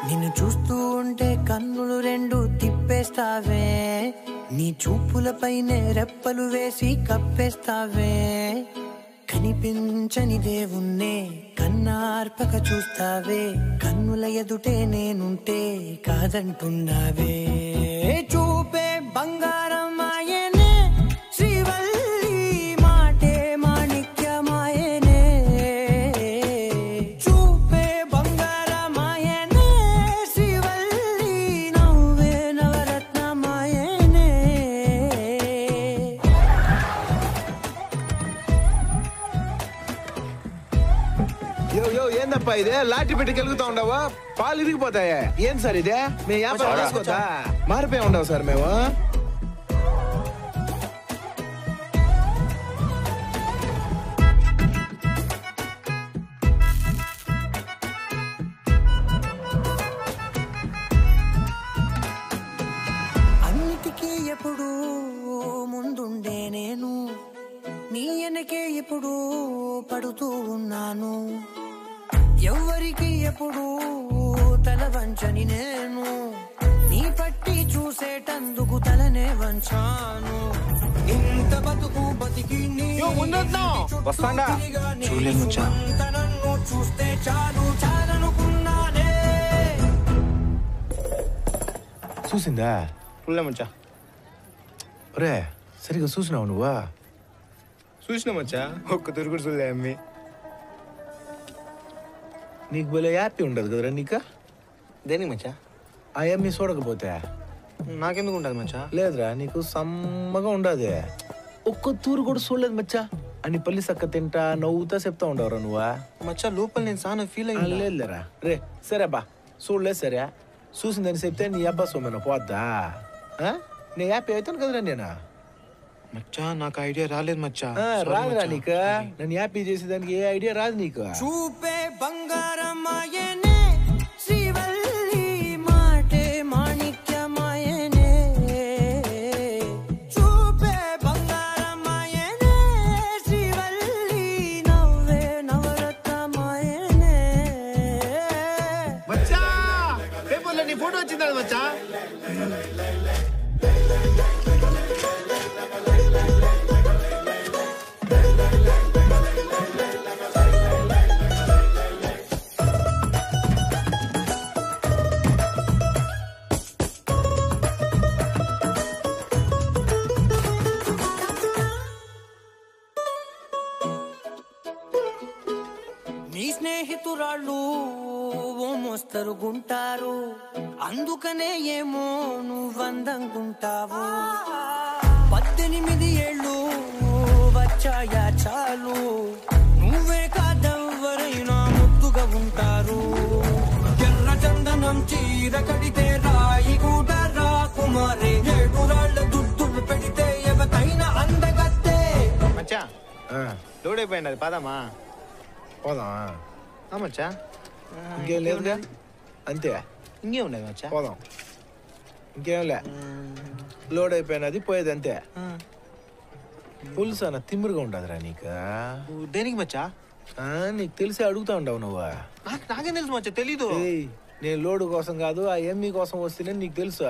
నిన్ను చూస్తూ ఉంటే కన్నులు రెండు తిప్పేస్తావే, నీ చూపులపైనే రెప్పలు వేసి కప్పేస్తావే. కనిపించని దేవుణ్ణే కన్నార్పక చూస్తావే, కన్నుల ఎదుటే నేనుంటే కాదంటున్నావే. చూపే బంగారం ఆయనే శ్రీవల్లి, మాటే మాణిక్యమాయనే. చూపే బంగారం ఆయనే శ్రీవల్లి, నవ్వే నవరత్నమాయనే. ఏందప్పా ఇదే లాఠీ పెట్టి కెలుగుతా ఉండవా? పాలు ఇరిగిపోతాయా? ఏం సార్ ఇదే? మేము వ్యాపారం చేసుకోదా? మారిపోయి ఉండవు సార్ మేము. అన్నిటికీ ఎప్పుడు ముందుండే నేను, నీ వెనకే ఎప్పుడు పడుతూ ఉన్నాను. ఎవరికి ఎప్పుడు తల వంచని నేను, నీ పట్టి చూసేటందుకు తలనే వంచాను. ఇంత బతుకు బతికి నన్ను చూస్తే చాలు చాలనుకున్నానే. చూసిందా పుల్లమచ్చా? రే సరిగా చూసినావు నువ్వా? చూసినా మచ్చా, ఒక్క తిరుగుడు చూడలే అమ్మి. నీకు భలే హ్యాపీ ఉండదు కదరా నీకు? దేనికి మచ్చా? ఆ అమ్మి చూడకపోతే నాకెందుకు ఉంటుంది మచ్చా? లేదురా, నీకు సమ్మగా ఉండదు. ఒక్క తూరు కూడా చూడలేదు మచ్చా. అని పల్లి సక్క తింటా నవ్వుతా చెప్తా ఉండవరా నువ్వా? మచ్చా లోపల నేను చాలా ఫీల్ అయ్యి. లేదులేరా. రే సరే బా, చూడలేదు సరే. చూసిందని చెప్తే నీ అబ్బా సొమ్మెన పోద్దా? నీ హ్యాపీ అవుతాను కదరా నేను. మచ్చా నాకు ఐడియా రాలేదు మచ్చా. రాదురా నీకు. నన్ను హ్యాపీ చేసేదానికి ఏ ఐడియా రాదు నీకు. చూపే బంగారం ఆయనే శ్రీవల్లి, మాటే మాణిక్యమాయనే. చూపే బంగారం ఆయనే శ్రీవల్లి, నవ్వే నవరత్నమాయనే. మచ్చా పేపర్లో నీ ఫోటో వచ్చిందా మచ్చా? నీ స్నేహితురాళ్ళు ఓ మోస్తరుగుంటారు, అందుకనే ఏమో నువ్వందంగుంటావు. 18 ఏళ్ళు వచ్చాయా చాలు, నువ్వే కాదెవ్వరైనా ముద్దుగా ఉంటారు. ఎర్ర చందనం చీర కడితే రాయి కూడా రాకుమారే, 7 రాళ్ల దుద్దులు పెడితే ఎవతైనా అందగత్తే. మచ్చా లోడ్ అయిపోయింది, అది పదమా? పోదాం. మచ్చా ఇంకేం లేదుగా? అంతే, ఇంకేం ఉండదు మచ్చా. పోదాం. ఇంకేం లే, లోడ్ అయిపోయినది పోయేది అంతే. పులుసు అన్న తిమ్మిరిగా ఉండదురా నీకు. దేనికి మచ్చా? నీకు తెలిసి అడుగుతా ఉండవు నువ్వు. నాకేం తెలుసు మచ్చా, తెలీదు. నేను లోడు కోసం కాదు, ఆ ఎమ్మి కోసం వస్తేనే నీకు తెలుసు.